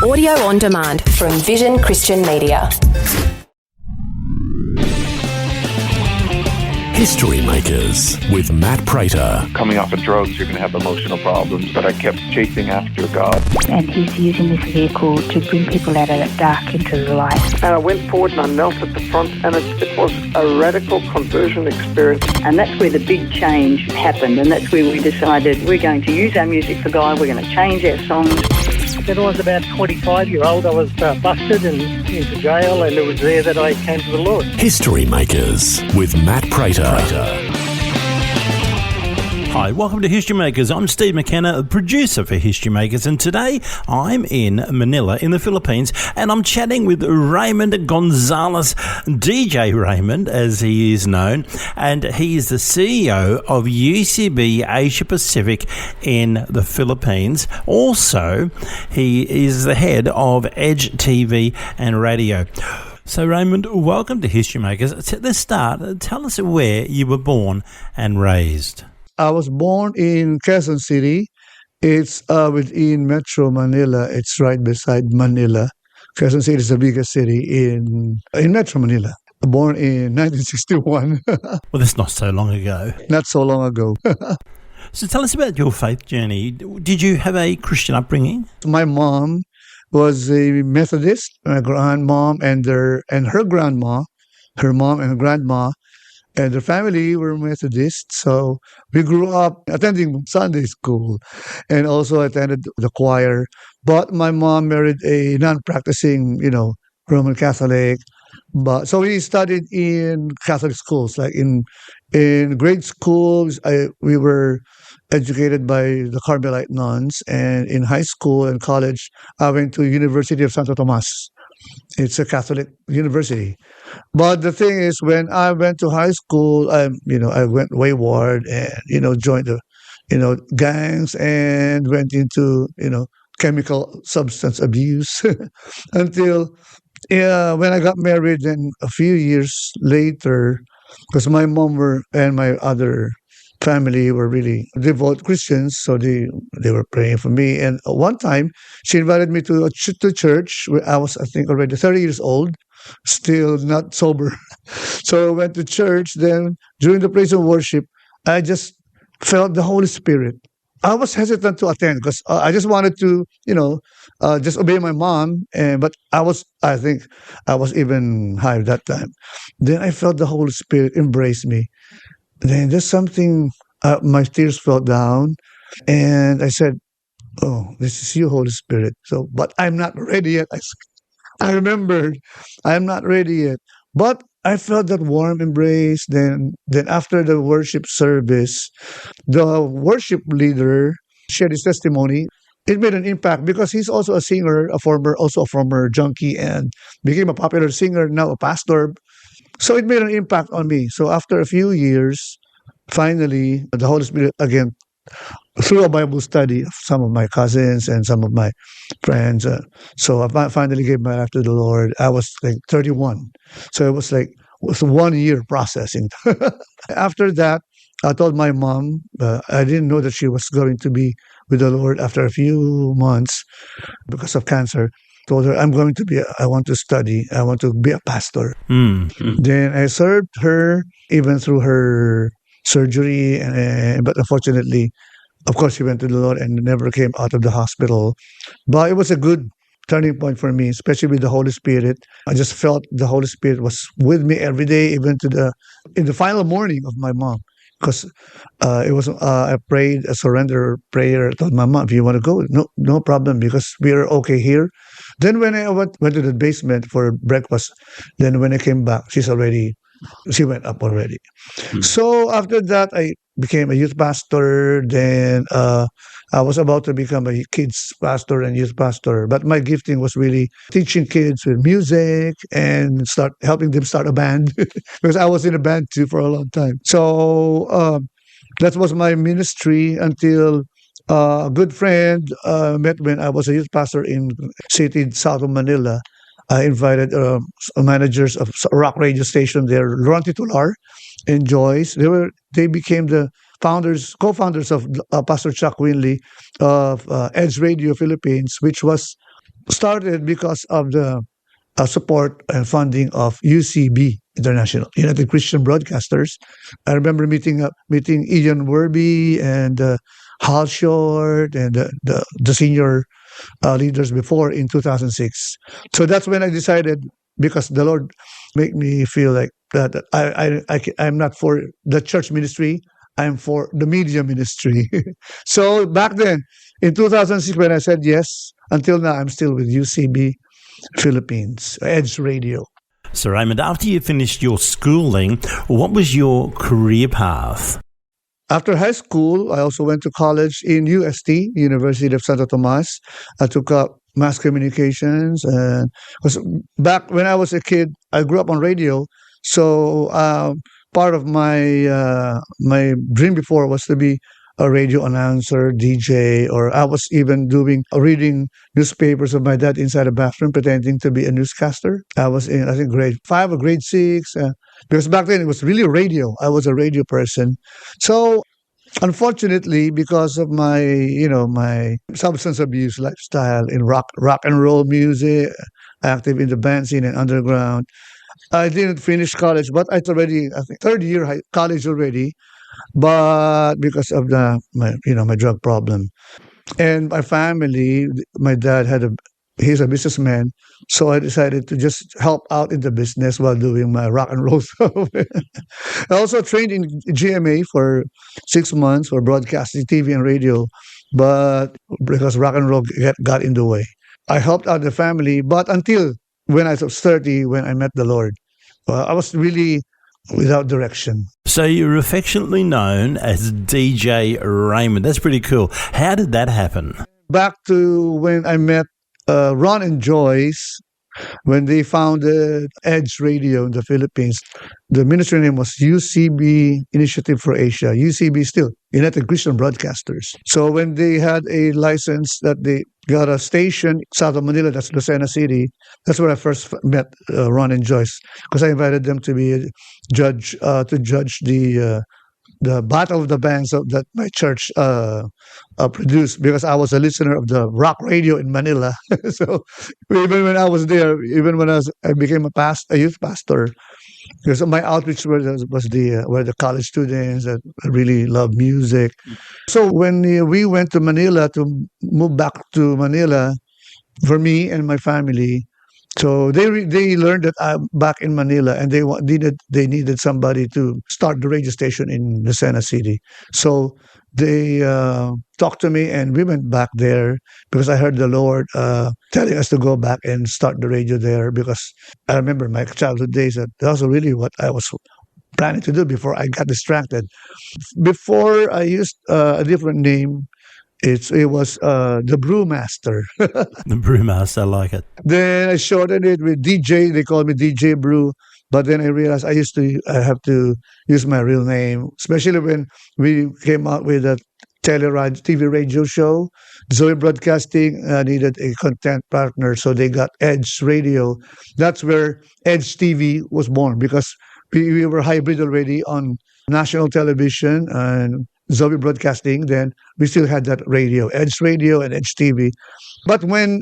Audio on demand from Vision Christian Media. History Makers with Matt Prater. Coming off of drugs, you're going to have emotional problems, but I kept chasing after God. And he's using this vehicle to bring people out of the dark into the light. And I went forward and I knelt at the front, and it was a radical conversion experience. And that's where the big change happened, and that's where we decided we're going to use our music for God, we're going to change our songs. When I was about 25-year-old, I was busted and into jail, and it was there that I came to the Lord. History Makers with Matt Prater. Hi, welcome to History Makers. I'm Steve McKenna, producer for History Makers, and today I'm in Manila in the Philippines, and I'm chatting with Raymond Gonzales, DJ Raymond as he is known, and he is the CEO of UCB Asia Pacific in the Philippines. Also, he is the head of Edge TV and Radio. So Raymond, welcome to History Makers. Let's start. Tell us where you were born and raised. I was born in Quezon City. It's within Metro Manila. It's right beside Manila. Quezon City is the biggest city in Metro Manila. Born in 1961. Well, that's not so long ago. Not so long ago. So tell us about your faith journey. Did you have a Christian upbringing? My mom was a Methodist. My grandmom and her grandma, her mom and her grandma, and their family were Methodist. So we grew up attending Sunday school and also attended the choir. But my mom married a non-practicing, Roman Catholic. But so we studied in Catholic schools, like in grade schools. We were educated by the Carmelite nuns, and in high school and college, I went to University of Santo Tomas. It's a Catholic university. But the thing is, when I went to high school, I went wayward and, joined the, gangs and went into, chemical substance abuse until when I got married. And a few years later, because my mom and my other family were really devout Christians, so they were praying for me. And one time, she invited me to church where I was, I think, already 30 years old, still not sober. So I went to church. Then during the praise and worship, I just felt the Holy Spirit. I was hesitant to attend because I just wanted to, just obey my mom. But I think I was even high that time. Then I felt the Holy Spirit embrace me. Then just something, my tears fell down, and I said, "Oh, this is you, Holy Spirit." So, but I'm not ready yet. I remembered, I'm not ready yet. But I felt that warm embrace. Then after the worship service, the worship leader shared his testimony. It made an impact because he's also a singer, a former junkie, and became a popular singer, now a pastor. So it made an impact on me. So after a few years, finally, the Holy Spirit again, through a Bible study of some of my cousins and some of my friends. So I finally gave my life to the Lord. I was like 31. So it was a 1 year processing. After that, I told my mom, I didn't know that she was going to be with the Lord after a few months because of cancer. Told her, I want to study, I want to be a pastor. Mm-hmm. Then I served her even through her surgery, but unfortunately, of course, she went to the Lord and never came out of the hospital. But it was a good turning point for me, especially with the Holy Spirit. I just felt the Holy Spirit was with me every day, even in the final morning of my mom. Because I prayed a surrender prayer. I told my mom, if you want to go, no problem, because we are okay here. Then when I went to the basement for breakfast, then when I came back, she went up already. Mm-hmm. So after that, I became a youth pastor. Then I was about to become a kids pastor and youth pastor. But my gifting was really teaching kids with music and helping them start a band because I was in a band too for a long time. So that was my ministry until a good friend met when I was a youth pastor in city south of Manila. I invited managers of rock radio station there, Ron Titular and Joyce. They became the co-founders of Pastor Chuck Winley of Edge Radio Philippines, which was started because of the support and funding of UCB International, United Christian Broadcasters. I remember meeting Ian Werby and Hal Short and the senior leaders before in 2006. So that's when I decided, because the Lord made me feel like that I'm not for the church ministry, I'm for the media ministry. So back then, in 2006, when I said yes, until now, I'm still with UCB Philippines, Edge Radio. So, Raymond, after you finished your schooling, what was your career path? After high school, I also went to college in UST, University of Santo Tomas. I took up mass communications, and was back when I was a kid, I grew up on radio. So part of my dream before was to be a radio announcer, DJ, or I was even doing reading newspapers of my dad inside a bathroom, pretending to be a newscaster. I was in, I think, grade 5 or grade 6. Because back then it was really radio. I was a radio person. So unfortunately, because of my substance abuse lifestyle in rock and roll music, active in the band scene and underground, I didn't finish college, but I already, I think, third year college already. But because of my drug problem, and my family, my dad he's a businessman, so I decided to just help out in the business while doing my rock and roll stuff. I also trained in GMA for 6 months for broadcasting, TV and radio, but because rock and roll got in the way, I helped out the family. But until when I was 30, when I met the Lord, I was really without direction. So you're affectionately known as DJ Raymond. That's pretty cool. How did that happen? Back to when I met Ron and Joyce, when they founded Edge Radio in the Philippines. The ministry name was UCB Initiative for Asia. UCB still, United Christian Broadcasters. So when they had a license that they got a station south of Manila, that's Lucena City, that's where I first met Ron and Joyce, because I invited them to be a judge, to judge the battle of the bands that my church produced, because I was a listener of the rock radio in Manila. So even when I was there, even when I became a youth pastor, because my outreach were the college students that really love music. So when we went to Manila to move back to Manila for me and my family, so they learned that I'm back in Manila, and they needed somebody to start the radio station in Lucena City. So they talked to me, and we went back there because I heard the Lord telling us to go back and start the radio there, because I remember my childhood days that was really what I was planning to do before I got distracted. Before I used a different name. It was the Brewmaster. The Brewmaster, I like it. Then I shortened it with DJ. They called me DJ Brew. But then I realized I have to use my real name, especially when we came out with a TV radio show. Zoe Broadcasting needed a content partner, so they got Edge Radio. That's where Edge TV was born, because we were hybrid already on national television and Zoe Broadcasting. Then we still had that radio, Edge Radio and Edge TV. But when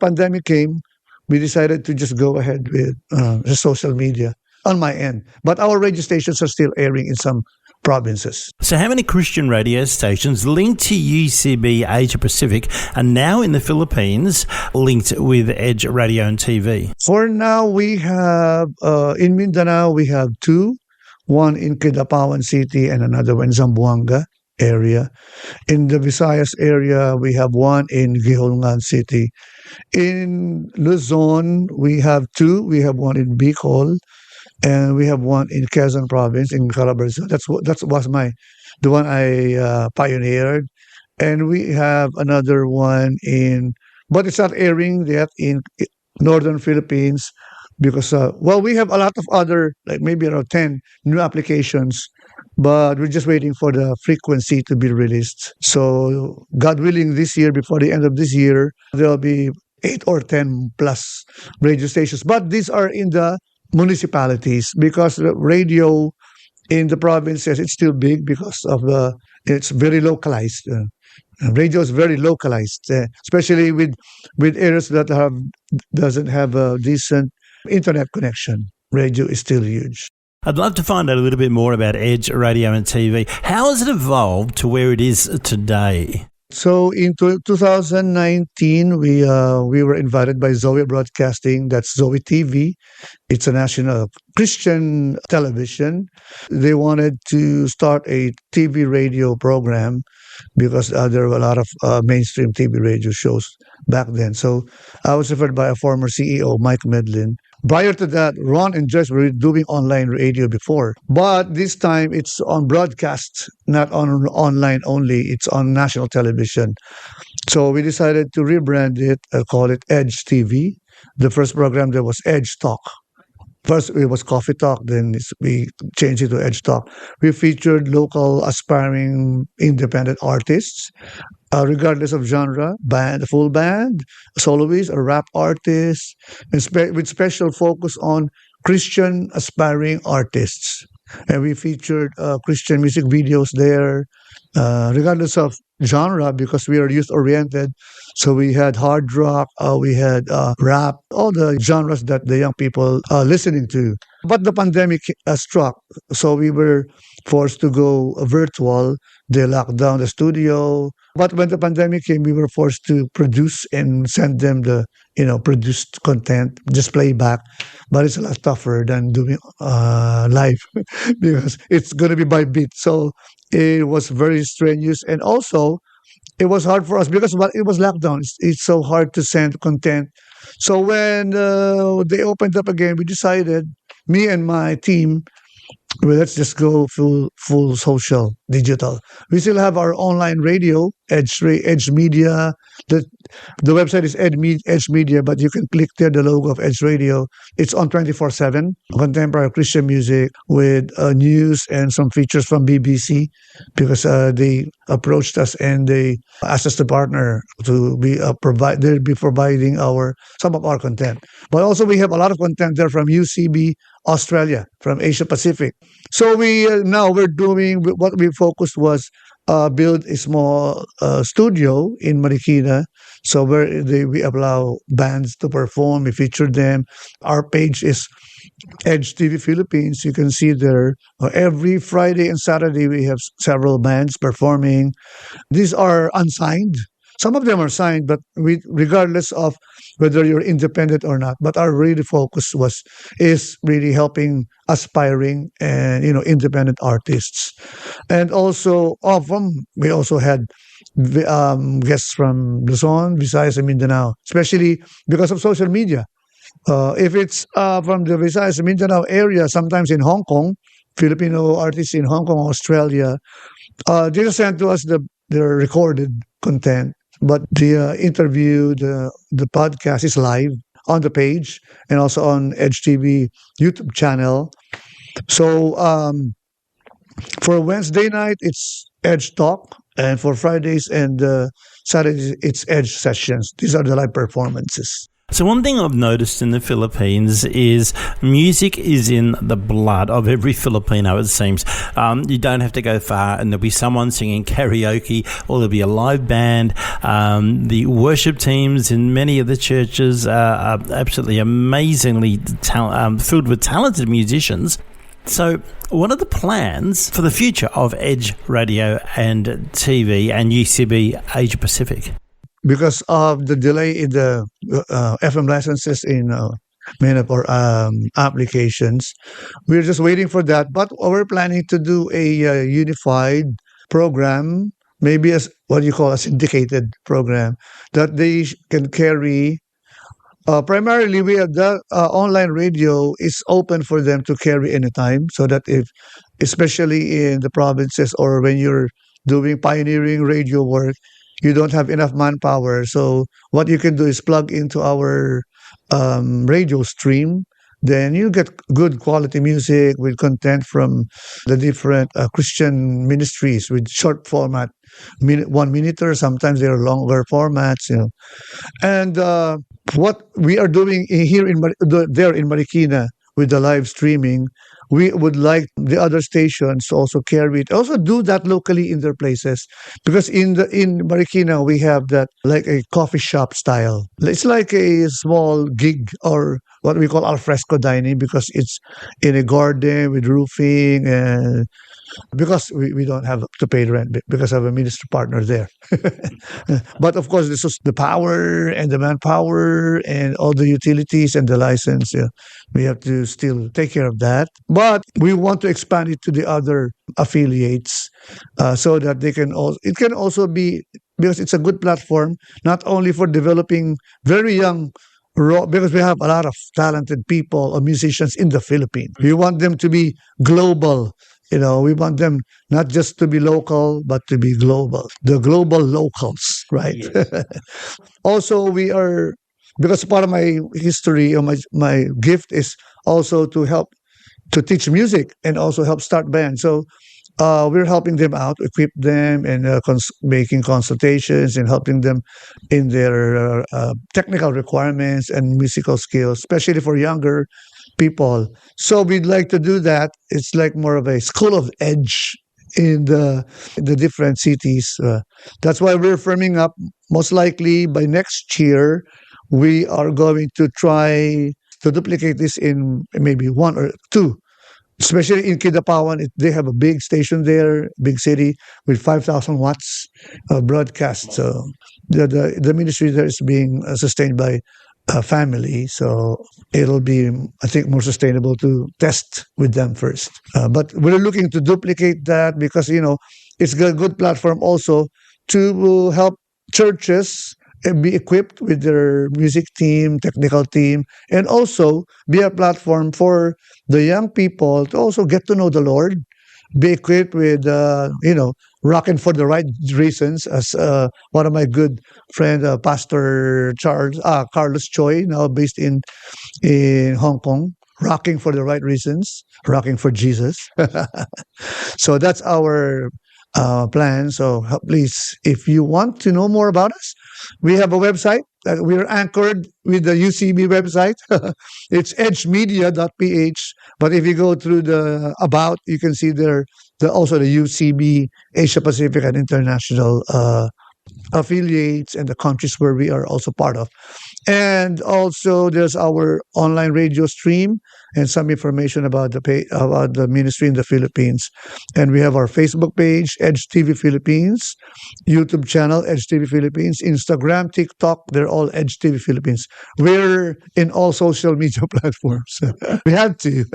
pandemic came, we decided to just go ahead with the social media on my end. But our radio stations are still airing in some provinces. So how many Christian radio stations linked to UCB Asia Pacific are now in the Philippines linked with Edge Radio and TV? For now, we have, in Mindanao, we have two. One in Kidapawan City and another one in Zamboanga area. In the Visayas area, we have one in Gihongan City. In Luzon, we have two. We have one in Bicol, and we have one in Quezon Province in Calabarzon. That was the one I pioneered. And we have another one but it's not airing yet in Northern Philippines, because we have a lot of other, like maybe around 10 new applications, but we're just waiting for the frequency to be released. So God willing, this year, before the end of this year, there'll be 8 or 10 plus radio stations. But these are in the municipalities, because the radio in the provinces, it's still big because of it's very localized. Radio is very localized, especially with areas that have doesn't have a decent internet connection. Radio is still huge. I'd love to find out a little bit more about Edge Radio and TV. How has it evolved to where it is today? So in 2019, we were invited by Zoe Broadcasting. That's Zoe TV. It's a national Christian television. They wanted to start a TV radio program because there were a lot of mainstream TV radio shows back then. So I was referred by a former CEO, Mike Medlin. Prior to that, Ron and Jess were doing online radio before. But this time it's on broadcast, not on online only. It's on national television. So we decided to rebrand it, call it Edge TV. The first program there was Edge Talk. First, it was Coffee Talk, then we changed it to Edge Talk. We featured local aspiring independent artists, regardless of genre, band, full band, soloists, or rap artists, and with special focus on Christian aspiring artists. And we featured Christian music videos there, regardless of genre, because we are youth oriented. So we had hard rock, we had rap, all the genres that the young people are listening to. But the pandemic struck, so we were forced to go virtual. They locked down the studio. But when the pandemic came, we were forced to produce and send them the produced content, just playback. But it's a lot tougher than doing live because it's going to be by beat. So it was very strenuous, and also it was hard for us because it was lockdown. It's so hard to send content. So when they opened up again, we decided, me and my team, well, let's just go full social, digital. We still have our online radio, Edge Media. The website is Edge Media, but you can click there, the logo of Edge Radio. It's on 24/7, contemporary Christian music with news and some features from BBC, because they approached us and they asked us to partner to be they'll be providing some of our content. But also we have a lot of content there from UCB Australia, from Asia Pacific. So now we're doing what we focused was build a small studio in Marikina. So where we allow bands to perform, we feature them. Our page is Edge TV Philippines. You can see there every Friday and Saturday we have several bands performing. These are unsigned. Some of them are signed, but regardless of whether you're independent or not. But our really focus is really helping aspiring and independent artists, and also we also had guests from Luzon, Visayas, and Mindanao, especially because of social media. If it's from the Visayas and Mindanao area, sometimes in Hong Kong, Filipino artists in Hong Kong, Australia, they just send to us their recorded content. But the interview, the podcast is live on the page and also on Edge TV YouTube channel. So for Wednesday night, it's Edge Talk. And for Fridays and Saturdays, it's Edge Sessions. These are the live performances. So one thing I've noticed in the Philippines is music is in the blood of every Filipino, it seems. You don't have to go far and there'll be someone singing karaoke, or there'll be a live band. The worship teams in many of the churches are absolutely amazingly filled with talented musicians. So what are the plans for the future of Edge Radio and TV and UCB Asia Pacific? Because of the delay in the FM licenses in many of our applications, we're just waiting for that. But we're planning to do a unified program, maybe as what you call a syndicated program, that they can carry. Primarily, we have the online radio is open for them to carry anytime, so that especially in the provinces or when you're doing pioneering radio work, you don't have enough manpower. So what you can do is plug into our radio stream. Then you get good quality music with content from the different Christian ministries with short format, 1 minute, or sometimes they are longer formats. And what we are doing there in Marikina with the live streaming, we would like the other stations to also carry it. Also do that locally in their places, because in Marikina we have that like a coffee shop style. It's like a small gig, or what we call al fresco dining, because it's in a garden with roofing, and because we don't have to pay rent because I have a ministry partner there. But of course, this is the power and the manpower and all the utilities and the license. Yeah, we have to still take care of that. But we want to expand it to the other affiliates, so that they can also. It can also be, because it's a good platform not only for developing very young. Because we have a lot of talented people or musicians in the Philippines. We want them to be global. We want them not just to be local, but to be global. The global locals, right? Yes. Also, because part of my history or my gift is also to help to teach music and also help start bands. So we're helping them out, equip them, and making consultations and helping them in their technical requirements and musical skills, especially for younger people. So we'd like to do that. It's like more of a school of edge in the different cities. That's why we're firming up. Most likely by next year, we are going to try to duplicate this in maybe 1 or 2. Especially in Kidapawan, they have a big station there, big city with 5,000 watts of broadcast. So the ministry there is being sustained by a family. So it'll be, I think, more sustainable to test with them first. But we're looking to duplicate that because, it's a good platform also to help churches be equipped with their music team, technical team, and also be a platform for the young people to also get to know the Lord, be equipped with, rocking for the right reasons, as one of my good friend, Pastor Carlos Choi, now based in Hong Kong, rocking for the right reasons, rocking for Jesus. So that's our plan. So please, if you want to know more about us, we have a website. We're anchored with the UCB website. It's edgemedia.ph. But if you go through the About, you can see there also the UCB Asia Pacific and International affiliates and the countries where we are also part of. And also there's our online radio stream and some information about the ministry in the Philippines. And we have our Facebook page, Edge TV Philippines, YouTube channel, Edge TV Philippines, Instagram, TikTok, they're all Edge TV Philippines. We're in all social media platforms. We had to.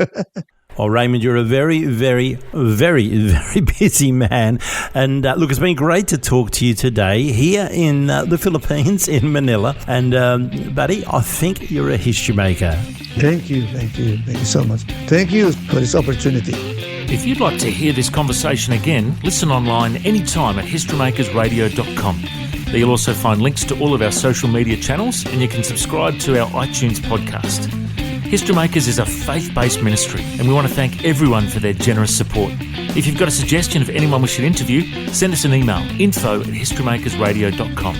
Well, Raymond, you're a very, very, very, very busy man. And look, it's been great to talk to you today here in the Philippines, in Manila. And, buddy, I think you're a history maker. Thank you so much. Thank you for this opportunity. If you'd like to hear this conversation again, listen online anytime at historymakersradio.com. There you'll also find links to all of our social media channels, and you can subscribe to our iTunes podcast. History Makers is a faith-based ministry, and we want to thank everyone for their generous support. If you've got a suggestion of anyone we should interview, send us an email, info@historymakersradio.com.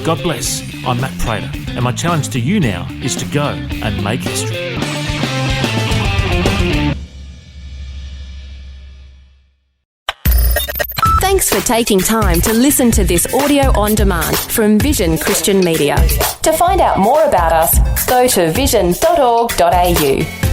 God bless. I'm Matt Prater, and my challenge to you now is to go and make history. Thanks for taking time to listen to this audio on demand from Vision Christian Media. To find out more about us, go to vision.org.au.